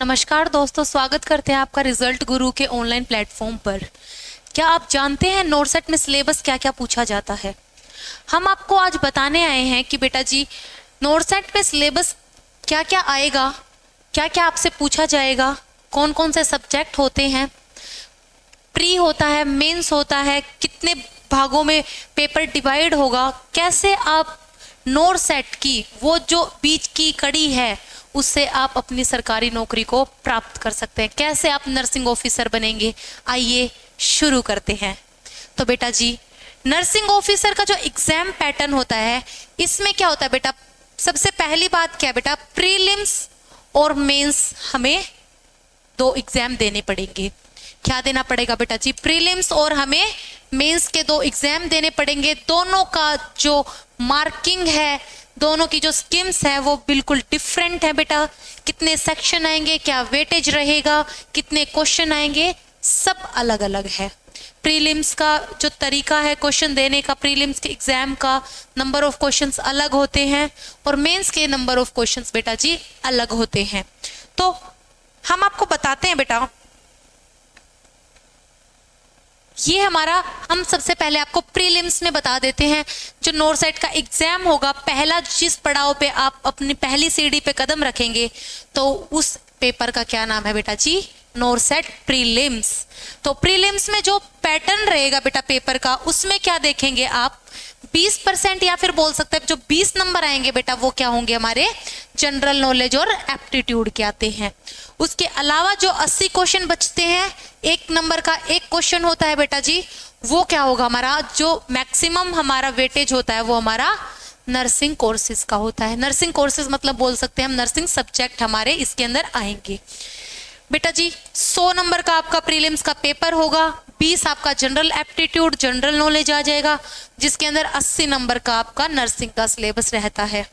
नमस्कार दोस्तों, स्वागत करते हैं आपका रिजल्ट गुरु के ऑनलाइन प्लेटफॉर्म पर। क्या आप जानते हैं नोरसेट में सिलेबस क्या क्या पूछा जाता है? हम आपको आज बताने आए हैं कि बेटा जी नोरसेट में सिलेबस क्या क्या आएगा, क्या क्या आपसे पूछा जाएगा, कौन कौन से सब्जेक्ट होते हैं, प्री होता है, मेंस होता है, कितने भागों में पेपर डिवाइड होगा, कैसे आप नोरसेट की वो जो बीच की कड़ी है उससे आप अपनी सरकारी नौकरी को प्राप्त कर सकते हैं, कैसे आप नर्सिंग ऑफिसर बनेंगे। आइए शुरू करते हैं। तो बेटा जी नर्सिंग ऑफिसर का जो एग्जाम पैटर्न होता है इसमें क्या होता है बेटा, सबसे पहली बात क्या है बेटा, प्रीलिम्स और मेंस हमें दो एग्जाम देने पड़ेंगे। क्या देना पड़ेगा बेटा जी? प्रीलिम्स और हमें मेंस के दो एग्जाम देने पड़ेंगे। दोनों का जो मार्किंग है, दोनों की जो स्कीम्स है वो बिल्कुल डिफरेंट है बेटा। कितने सेक्शन आएंगे, क्या वेटेज रहेगा, कितने क्वेश्चन आएंगे, सब अलग अलग है। प्रीलिम्स का जो तरीका है क्वेश्चन देने का, प्रीलिम्स के एग्जाम का नंबर ऑफ क्वेश्चंस अलग होते हैं और मेंस के नंबर ऑफ क्वेश्चंस बेटा जी अलग होते हैं। तो हम आपको बताते हैं बेटा, ये हमारा, हम सबसे पहले आपको प्रीलिम्स में बता देते हैं। जो नोरसेट का एग्जाम होगा, पहला जिस पड़ाव पे आप अपनी पहली सीढ़ी पे कदम रखेंगे तो उस पेपर का क्या नाम है बेटा जी? NORCET prelims. तो प्रीलिम्स में जो पैटर्न रहेगा बेटा पेपर का, उसमें क्या देखेंगे आप, 20% या फिर बोल सकते हैं जो 20 नंबर आएंगे बेटा वो क्या होंगे, हमारे जनरल नॉलेज और एप्टीट्यूड के आते हैं। उसके अलावा जो 80 क्वेश्चन बचते हैं, 1 नंबर का एक क्वेश्चन होता है बेटा जी, वो क्या होगा हमारा, जो मैक्सिमम हमारा वेटेज होता है वो हमारा नर्सिंग कोर्सेज का होता है। नर्सिंग कोर्सेज मतलब बोल सकते हैं हम नर्सिंग सब्जेक्ट हमारे इसके अंदर आएंगे बेटा जी। 100 नंबर का आपका प्रीलिम्स का पेपर होगा, 20 आपका जनरल एप्टीट्यूड जनरल नॉलेज आ जाएगा, जिसके अंदर 80 नंबर का आपका नर्सिंग का सिलेबस रहता है।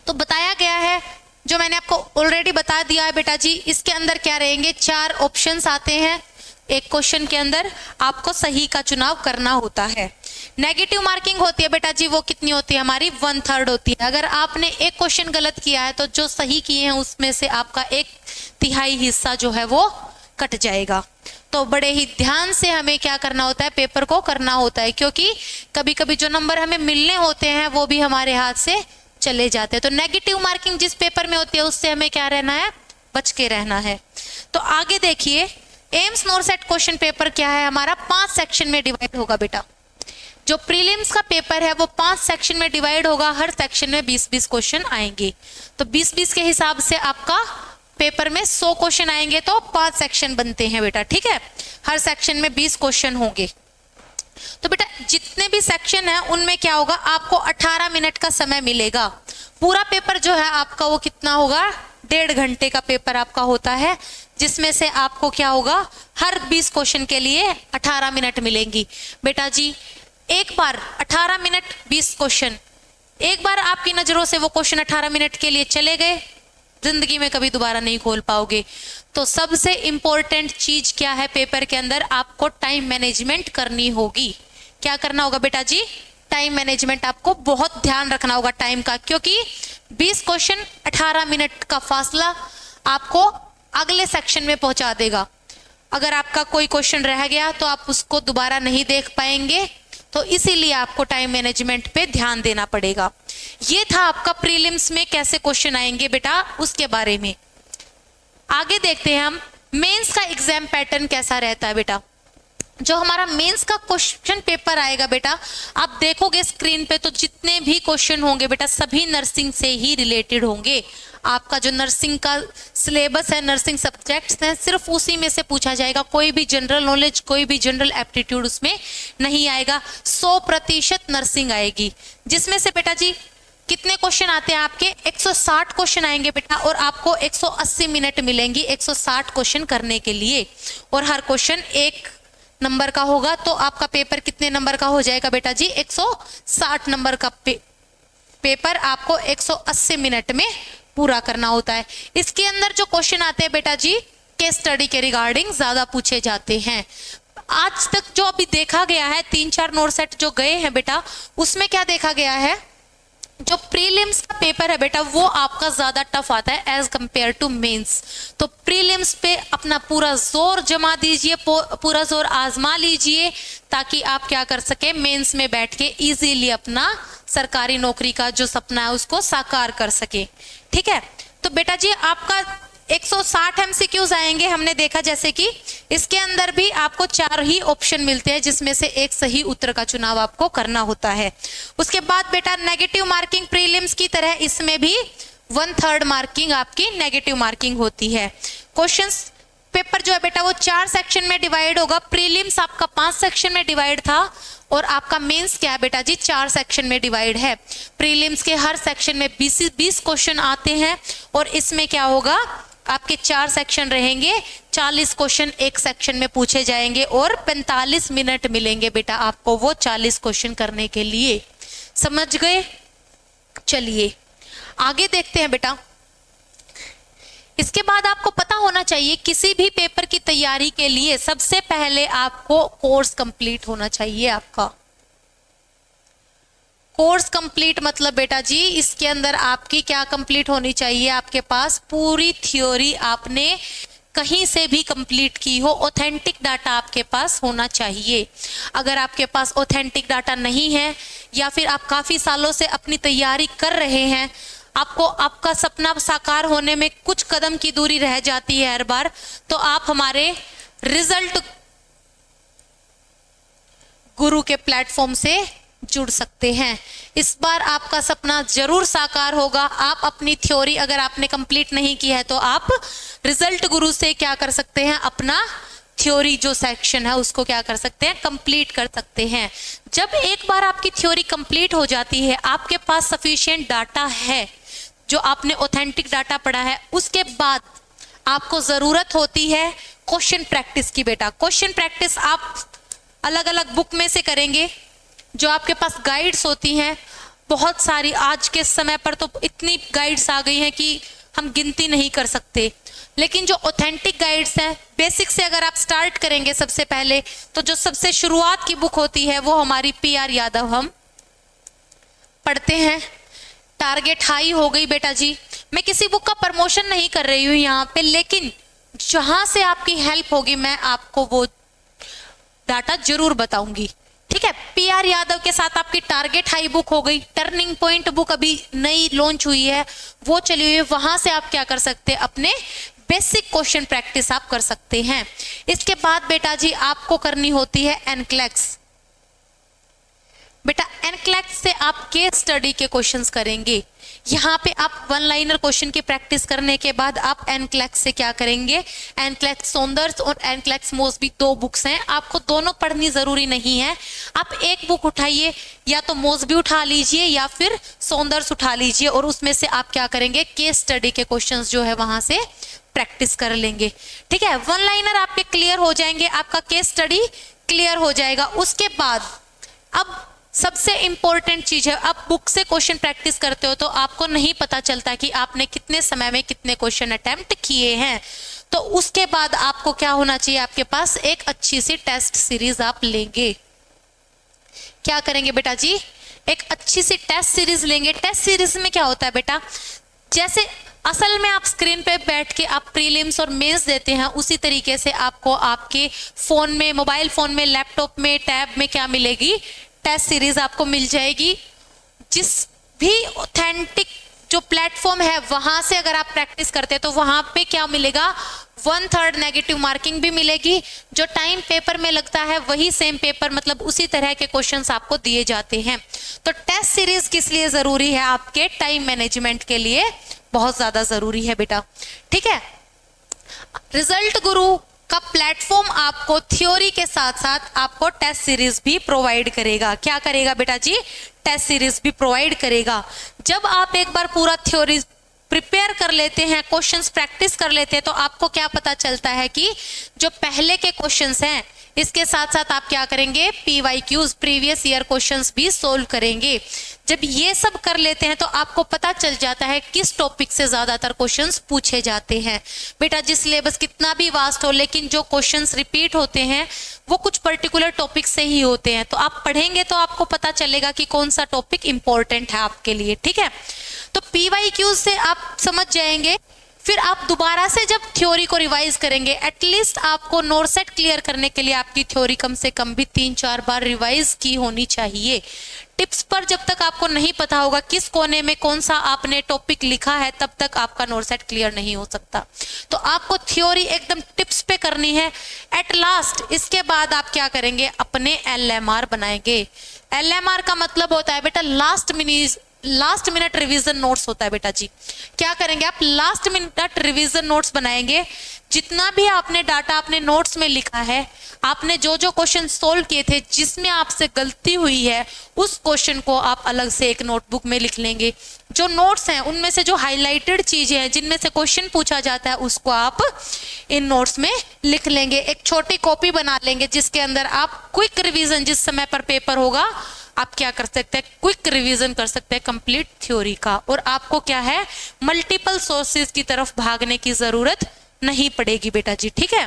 तो बताया गया है, जो मैंने आपको ऑलरेडी बता दिया है बेटा जी, इसके अंदर क्या रहेंगे, 4 ऑप्शंस आते हैं। एक क्वेश्चन के अंदर आपको सही का चुनाव करना होता है। नेगेटिव मार्किंग होती है बेटा जी, वो कितनी होती है हमारी, 1/3 होती है। अगर आपने एक क्वेश्चन गलत किया है तो जो सही किए हैं उसमें से आपका 1/3 हिस्सा जो है वो कट जाएगा। तो बड़े ही ध्यान से हमें क्या करना होता है, पेपर को करना होता है, क्योंकि कभी कभी जो नंबर हमें मिलने होते हैं वो भी हमारे हाथ से चले जाते हैं। तो नेगेटिव मार्किंग जिस पेपर में होती है उससे हमें क्या रहना है, बच के रहना है। तो आगे देखिए, एम्स नोरसेट क्वेश्चन पेपर क्या है हमारा, 5 सेक्शन में डिवाइड होगा बेटा। जो प्रीलिम्स का पेपर है वो 5 सेक्शन में डिवाइड होगा, हर सेक्शन में 20-20 क्वेश्चन आएंगे। तो 20-20 के हिसाब से आपका पेपर में 100 क्वेश्चन आएंगे तो 5 सेक्शन बनते हैं बेटा, ठीक है। हर सेक्शन में 20 क्वेश्चन होंगे। तो बेटा जितने भी सेक्शन है उनमें क्या होगा, आपको 18 मिनट का समय मिलेगा। पूरा पेपर जो है आपका वो कितना होगा, 1.5 घंटे का पेपर आपका होता है, जिसमें से आपको क्या होगा, हर 20 क्वेश्चन के लिए 18 मिनट मिलेंगी बेटा जी। एक बार 18 मिनट 20 क्वेश्चन, एक बार आपकी नजरों से वो क्वेश्चन 18 मिनट के लिए चले गए, जिंदगी में कभी दोबारा नहीं खोल पाओगे। तो सबसे इंपॉर्टेंट चीज क्या है पेपर के अंदर, आपको टाइम मैनेजमेंट करनी होगी। क्या करना होगा बेटा जी, टाइम मैनेजमेंट आपको बहुत ध्यान रखना होगा टाइम का, क्योंकि 20 क्वेश्चन 18 मिनट का फासला आपको अगले सेक्शन में पहुंचा देगा। अगर आपका कोई क्वेश्चन रह गया तो आप उसको दोबारा नहीं देख पाएंगे, तो इसीलिए आपको टाइम मैनेजमेंट पे ध्यान देना पड़ेगा। ये था आपका प्रीलिम्स में कैसे क्वेश्चन आएंगे बेटा, उसके बारे में। आगे देखते हैं हम मेंस का एग्जाम पैटर्न कैसा रहता है बेटा। जो हमारा मेंस का क्वेश्चन पेपर आएगा बेटा, आप देखोगे स्क्रीन पे तो जितने भी क्वेश्चन होंगे बेटा सभी नर्सिंग से ही रिलेटेड होंगे। आपका जो नर्सिंग का सिलेबस है, नर्सिंग सब्जेक्ट्स हैं, सिर्फ उसी में से पूछा जाएगा। कोई भी जनरल नॉलेज, कोई भी जनरल एप्टीट्यूड उसमें नहीं आएगा। 100% नर्सिंग आएगी, जिसमें से बेटा जी कितने क्वेश्चन आते हैं आपके, 160 क्वेश्चन आएंगे बेटा, और आपको 180 मिनट मिलेंगी 160 क्वेश्चन करने के लिए। और हर क्वेश्चन 1 नंबर का होगा, तो आपका पेपर कितने नंबर का हो जाएगा बेटा जी, 160 नंबर का पेपर आपको 180 मिनट में पूरा करना होता है। इसके अंदर जो क्वेश्चन आते हैं बेटा जी, केस स्टडी के रिगार्डिंग ज्यादा पूछे जाते हैं। आज तक जो अभी देखा गया है, 3-4 नोरसेट जो गए हैं बेटा, उसमें क्या देखा गया है, जो प्रीलिम्स का पेपर है बेटा वो आपका ज्यादा टफ आता है एज कंपेयर टू मेंस। तो प्रीलिम्स पे अपना पूरा जोर जमा दीजिए, पूरा जोर आजमा लीजिए, ताकि आप क्या कर सके, मेंस में बैठ के इजीली अपना सरकारी नौकरी का जो सपना है उसको साकार कर सके। ठीक है, तो बेटा जी आपका 160 एमसीक्यूज आएंगे, हमने देखा जैसे कि इसके अंदर भी आपको 4 ही ऑप्शन मिलते हैं जिसमें से एक सही उत्तर का चुनाव आपको करना होता है। उसके बाद बेटा नेगेटिव मार्किंग प्रीलिम्स की तरह इसमें भी 1/3 मार्किंग आपकी नेगेटिव मार्किंग होती है। क्वेश्चंस पेपर जो है बेटा वो 4 सेक्शन में डिवाइड होगा। प्रीलिम्स आपका 5 सेक्शन में डिवाइड था और आपका मेंस क्या है बेटा जी 4 सेक्शन में डिवाइड है। प्रीलिम्स के हर सेक्शन में 20 क्वेश्चन आते हैं और इसमें क्या होगा, आपके 4 सेक्शन रहेंगे, 40 क्वेश्चन एक सेक्शन में पूछे जाएंगे और 45 मिनट मिलेंगे बेटा आपको वो 40 क्वेश्चन करने के लिए। समझ गए? चलिए आगे देखते हैं बेटा। इसके बाद आपको पता होना चाहिए किसी भी पेपर की तैयारी के लिए सबसे पहले आपको कोर्स कंप्लीट होना चाहिए। आपका कोर्स कंप्लीट मतलब बेटा जी इसके अंदर आपकी क्या कंप्लीट होनी चाहिए, आपके पास पूरी थ्योरी आपने कहीं से भी कंप्लीट की हो, ऑथेंटिक डाटा आपके पास होना चाहिए। अगर आपके पास ऑथेंटिक डाटा नहीं है या फिर आप काफी सालों से अपनी तैयारी कर रहे हैं, आपको आपका सपना साकार होने में कुछ कदम की दूरी रह जाती है हर बार, तो आप हमारे रिजल्ट गुरु के प्लेटफॉर्म से जुड़ सकते हैं। इस बार आपका सपना जरूर साकार होगा। आप अपनी थ्योरी अगर आपने कंप्लीट नहीं की है तो आप रिजल्ट गुरु से क्या कर सकते हैं, अपना थ्योरी जो सेक्शन है उसको क्या कर सकते हैं, कंप्लीट कर सकते हैं। जब एक बार आपकी थ्योरी कंप्लीट हो जाती है, आपके पास सफिशिएंट डाटा है, जो आपने ऑथेंटिक डाटा पढ़ा है, उसके बाद आपको जरूरत होती है क्वेश्चन प्रैक्टिस की। बेटा क्वेश्चन प्रैक्टिस आप अलग अलग बुक में से करेंगे, जो आपके पास गाइड्स होती हैं बहुत सारी। आज के समय पर तो इतनी गाइड्स आ गई हैं कि हम गिनती नहीं कर सकते, लेकिन जो ऑथेंटिक गाइड्स हैं, बेसिक से अगर आप स्टार्ट करेंगे सबसे पहले, तो जो सबसे शुरुआत की बुक होती है वो हमारी PR यादव हम पढ़ते हैं। टारगेट हाई हो गई बेटा जी, मैं किसी बुक का प्रमोशन नहीं कर रही हूँ यहाँ पे, लेकिन जहां से आपकी हेल्प होगी मैं आपको वो डाटा जरूर बताऊंगी। ठीक है, PR यादव के साथ आपकी टारगेट हाई बुक हो गई। टर्निंग पॉइंट बुक अभी नई लॉन्च हुई है, वो चली हुई है, वहां से आप क्या कर सकते हैं, अपने बेसिक क्वेश्चन प्रैक्टिस आप कर सकते हैं। इसके बाद बेटा जी आपको करनी होती है एनक्लेक्स। बेटा एनक्लेक्स से आप केस स्टडी के क्वेश्चंस करेंगे। यहाँ पे आप 1 लाइनर क्वेश्चन की प्रैक्टिस करने के बाद आप एनक्लेक्स से क्या करेंगे, एनक्लेक्स सौंदर्स और एनक्लेक्स मोसबी 2 बुक्स हैं, आपको दोनों पढ़नी जरूरी नहीं है। आप एक बुक उठाइए, या तो मोसबी उठा लीजिए या फिर सौंदर्स उठा लीजिए, और उसमें से आप क्या करेंगे, केस स्टडी के क्वेश्चंस जो है वहां से प्रैक्टिस कर लेंगे। ठीक है, 1 लाइनर आपके क्लियर हो जाएंगे, आपका केस स्टडी क्लियर हो जाएगा। उसके बाद अब सबसे इंपॉर्टेंट चीज है, आप बुक से क्वेश्चन प्रैक्टिस करते हो तो आपको नहीं पता चलता कि आपने कितने समय में कितने क्वेश्चन अटेम्प्ट किए हैं। तो उसके बाद आपको क्या होना चाहिए, आपके पास एक अच्छी सी टेस्ट सीरीज आप लेंगे। क्या करेंगे बेटा जी, एक अच्छी सी टेस्ट सीरीज लेंगे। टेस्ट सीरीज में क्या होता है बेटा, जैसे असल में आप स्क्रीन पे बैठ के आप प्रीलिम्स और मेंस देते हैं, उसी तरीके से आपको आपके फोन में, मोबाइल फोन में, लैपटॉप में, टैब में क्या मिलेगी, टेस्ट सीरीज आपको मिल जाएगी। जिस भी ऑथेंटिक जो प्लेटफॉर्म है वहां से अगर आप प्रैक्टिस करते हैं तो वहां पे क्या मिलेगा, 1/3 नेगेटिव मार्किंग भी मिलेगी। जो टाइम पेपर में लगता है वही सेम पेपर, मतलब उसी तरह के क्वेश्चंस आपको दिए जाते हैं। तो टेस्ट सीरीज किस लिए जरूरी है, आपके टाइम मैनेजमेंट के लिए बहुत ज्यादा जरूरी है बेटा। ठीक है, रिजल्ट गुरु का प्लेटफॉर्म आपको थ्योरी के साथ साथ आपको टेस्ट सीरीज भी प्रोवाइड करेगा। क्या करेगा बेटा जी, टेस्ट सीरीज भी प्रोवाइड करेगा। जब आप एक बार पूरा थ्योरी प्रिपेयर कर लेते हैं, क्वेश्चंस प्रैक्टिस कर लेते हैं, तो आपको क्या पता चलता है कि जो पहले के क्वेश्चंस हैं इसके साथ साथ आप क्या करेंगे, PYQs प्रीवियस ईयर क्वेश्चंस भी सोल्व करेंगे। जब ये सब कर लेते हैं तो आपको पता चल जाता है किस टॉपिक से ज्यादातर क्वेश्चंस पूछे जाते हैं। बेटा जी सिलेबस कितना भी वास्ट हो, लेकिन जो क्वेश्चंस रिपीट होते हैं वो कुछ पर्टिकुलर टॉपिक से ही होते हैं। तो आप पढ़ेंगे तो आपको पता चलेगा कि कौन सा टॉपिक इंपॉर्टेंट है आपके लिए, ठीक है। तो PYQ से आप समझ जाएंगे। फिर आप दोबारा से जब थ्योरी को रिवाइज करेंगे, एटलीस्ट आपको नोरसेट क्लियर करने के लिए आपकी थ्योरी कम से कम भी 3-4 बार रिवाइज की होनी चाहिए। टिप्स पर जब तक आपको नहीं पता होगा किस कोने में कौन सा आपने टॉपिक लिखा है, तब तक आपका नोरसेट क्लियर नहीं हो सकता। तो आपको थ्योरी एकदम टिप्स पे करनी है। एट लास्ट इसके बाद आप क्या करेंगे, अपने LMR बनाएंगे। LMR का मतलब होता है बेटा लास्ट मिनट रिवीजन नोट्स होता है बेटा जी। क्या करेंगे आप, लास्ट मिनट रिवीजन नोट्स बनाएंगे। जितना भी आपने डाटा अपने नोट्स में लिखा है, आपने जो जो क्वेश्चन सोल्व किए थे, जिसमें आपसे गलती हुई है उस क्वेश्चन को आप अलग से एक नोटबुक में लिख लेंगे। जो नोट्स हैं उनमें से जो हाईलाइटेड चीजें हैं, जिनमें से क्वेश्चन पूछा जाता है, उसको आप इन नोट्स में लिख लेंगे। एक छोटी कॉपी बना लेंगे जिसके अंदर आप क्विक रिवीजन, जिस समय पर पेपर होगा आप क्या कर सकते हैं, क्विक रिवीजन कर सकते हैं कंप्लीट थ्योरी का। और आपको क्या है, मल्टीपल सोर्सेज की तरफ भागने की जरूरत नहीं पड़ेगी बेटा जी, ठीक है।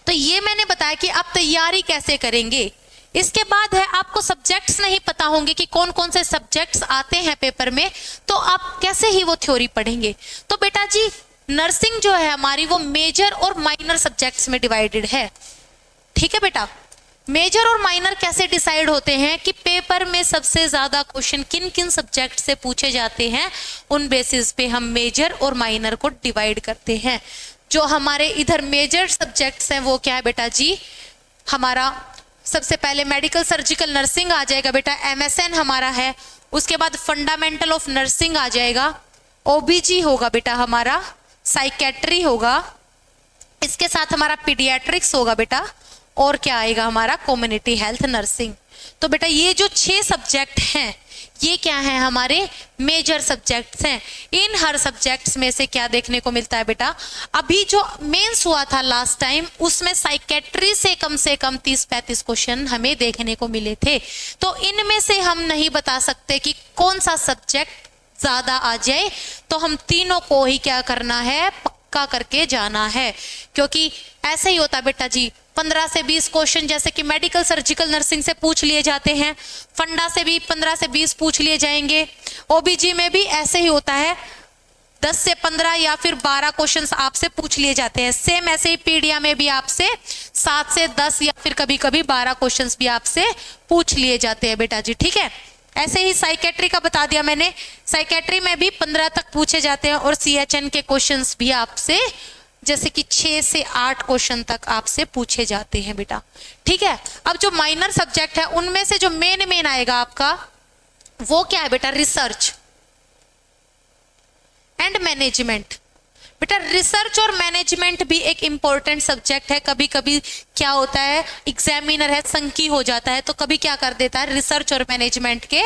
तो ये मैंने बताया कि आप तैयारी कैसे करेंगे। इसके बाद है, आपको सब्जेक्ट्स नहीं पता होंगे कि कौन कौन से सब्जेक्ट्स आते हैं पेपर में, तो आप कैसे ही वो थ्योरी पढ़ेंगे। तो बेटा जी नर्सिंग जो है हमारी, वो मेजर और माइनर सब्जेक्ट्स में डिवाइडेड है, ठीक है बेटा। मेजर और माइनर कैसे डिसाइड होते हैं कि पेपर में सबसे ज्यादा क्वेश्चन किन किन सब्जेक्ट से पूछे जाते हैं, उन बेसिस पे हम मेजर और माइनर को डिवाइड करते हैं। जो हमारे इधर मेजर सब्जेक्ट्स हैं वो क्या है बेटा जी, हमारा सबसे पहले मेडिकल सर्जिकल नर्सिंग आ जाएगा बेटा, MSN हमारा है। उसके बाद फंडामेंटल ऑफ नर्सिंग आ जाएगा, OBG होगा बेटा हमारा, साइकेट्री होगा, इसके साथ हमारा पीडियाट्रिक्स होगा बेटा, और क्या आएगा हमारा, कम्युनिटी हेल्थ नर्सिंग। तो बेटा ये जो 6 सब्जेक्ट हैं ये क्या है, हमारे मेजर सब्जेक्ट्स हैं। इन हर सब्जेक्ट्स में से क्या देखने को मिलता है बेटा, अभी जो मेंस हुआ था लास्ट टाइम, उसमें साइकेट्री से कम 30-35 क्वेश्चन हमें देखने को मिले थे। तो इनमें से हम नहीं बता सकते कि कौन सा सब्जेक्ट ज्यादा आ जाए, तो हम तीनों को ही क्या करना है, पक्का करके जाना है। क्योंकि ऐसे ही होता है बेटा जी, 15 से 20 क्वेश्चन जैसे कि मेडिकल सर्जिकल नर्सिंग से पूछ लिए जाते हैं, फंडा से भी 15 से 20 पूछ लिए जाएंगे, OBG में भी ऐसे ही होता है, 10 से 15 या फिर 12 क्वेश्चंस आपसे पूछ लिए जाते हैं। सेम ऐसे ही पीडिया में भी आपसे 7 से 10 या फिर कभी कभी 12 क्वेश्चंस भी आपसे पूछ लिए जाते हैं बेटा जी, ठीक है। ऐसे ही साइकेट्री का बता दिया मैंने, साइकेट्री में भी 15 तक पूछे जाते हैं, और CHN के क्वेश्चंस भी आपसे जैसे कि 6 से 8 क्वेश्चन तक आपसे पूछे जाते हैं बेटा, ठीक है। अब जो माइनर सब्जेक्ट है उनमें से जो मेन आएगा आपका, वो क्या है बेटा, रिसर्च एंड मैनेजमेंट। बेटा रिसर्च और मैनेजमेंट भी एक इंपॉर्टेंट सब्जेक्ट है। कभी कभी क्या होता है, एग्जामिनर है संकी हो जाता है, तो कभी क्या कर देता है, रिसर्च और मैनेजमेंट के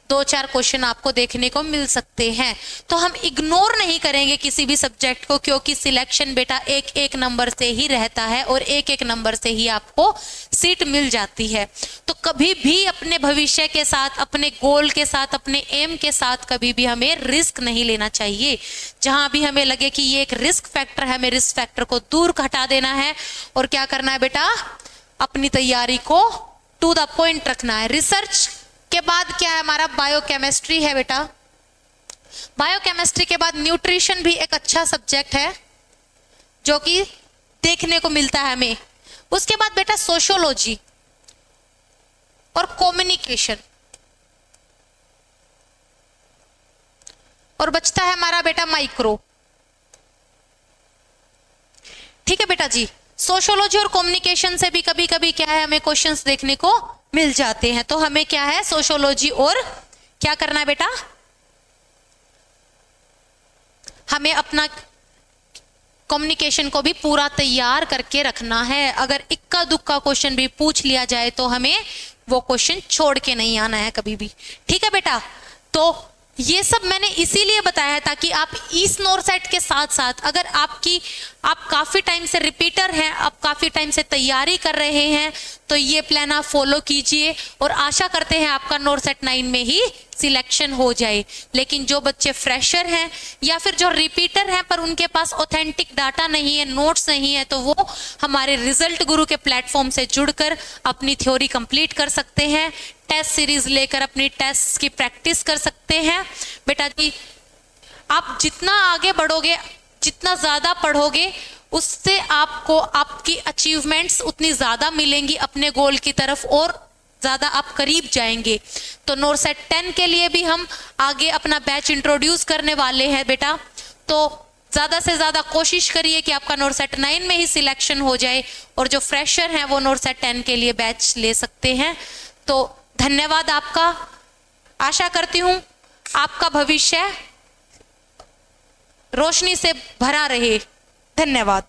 2-4 क्वेश्चन आपको देखने को मिल सकते हैं। तो हम इग्नोर नहीं करेंगे किसी भी सब्जेक्ट को, क्योंकि सिलेक्शन बेटा एक नंबर से ही रहता है और एक नंबर से ही आपको सीट मिल जाती है। तो कभी भी अपने भविष्य के साथ, अपने गोल के साथ, अपने एम के साथ कभी भी हमें रिस्क नहीं लेना चाहिए। जहां भी हमें लगे कि ये एक रिस्क फैक्टर है, हमें रिस्क फैक्टर को दूर हटा देना है और क्या करना है बेटा, अपनी तैयारी को टू द पॉइंट रखना है। रिसर्च के बाद क्या है हमारा, बायोकेमिस्ट्री है बेटा। बायोकेमिस्ट्री के बाद न्यूट्रिशन भी एक अच्छा सब्जेक्ट है जो कि देखने को मिलता है हमें। उसके बाद बेटा सोशियोलॉजी और कम्युनिकेशन, और बचता है हमारा बेटा माइक्रो, ठीक है बेटा जी। सोशियोलॉजी और कम्युनिकेशन से भी कभी कभी क्या है, हमें क्वेश्चंस देखने को मिल जाते हैं। तो हमें क्या है, सोशियोलॉजी और क्या करना है बेटा, हमें अपना कम्युनिकेशन को भी पूरा तैयार करके रखना है। अगर इक्का दुक्का क्वेश्चन भी पूछ लिया जाए तो हमें वो क्वेश्चन छोड़ के नहीं आना है कभी भी, ठीक है बेटा। तो ये सब मैंने इसीलिए बताया है ताकि आप इस नोरसेट के साथ साथ अगर आप काफ़ी टाइम से रिपीटर हैं, आप काफ़ी टाइम से तैयारी कर रहे हैं, तो ये प्लान आप फॉलो कीजिए और आशा करते हैं आपका नोरसेट 9 में ही सिलेक्शन हो जाए। लेकिन जो बच्चे फ्रेशर हैं या फिर जो रिपीटर हैं पर उनके पास ऑथेंटिक डाटा नहीं है, नोट्स नहीं है, तो वो हमारे रिजल्ट गुरु के प्लेटफॉर्म से जुड़कर अपनी थ्योरी कंप्लीट कर सकते हैं, टेस्ट सीरीज लेकर अपनी टेस्ट की प्रैक्टिस कर सकते हैं। बेटा जी, आप जितना आगे बढ़ोगे, जितना ज़्यादा पढ़ोगे, उससे आपको आपकी अचीवमेंट्स उतनी ज़्यादा मिलेंगी अपने गोल की तरफ और ज़्यादा आप करीब जाएंगे। तो नोरसेट 10 के लिए भी हम आगे अपना बैच इंट्रोड्यूस करने वाले हैं बेटा। तो ज़्यादा से ज़्यादा कोशिश करिए कि आपका नोरसेट 9 में ही सिलेक्शन हो जाए और जो फ्रेशर हैं वो नोरसेट 10 के लिए बैच ले सकते हैं। तो धन्यवाद आपका। आशा करती हूँ आपका भविष्य रोशनी से भरा रहे। धन्यवाद।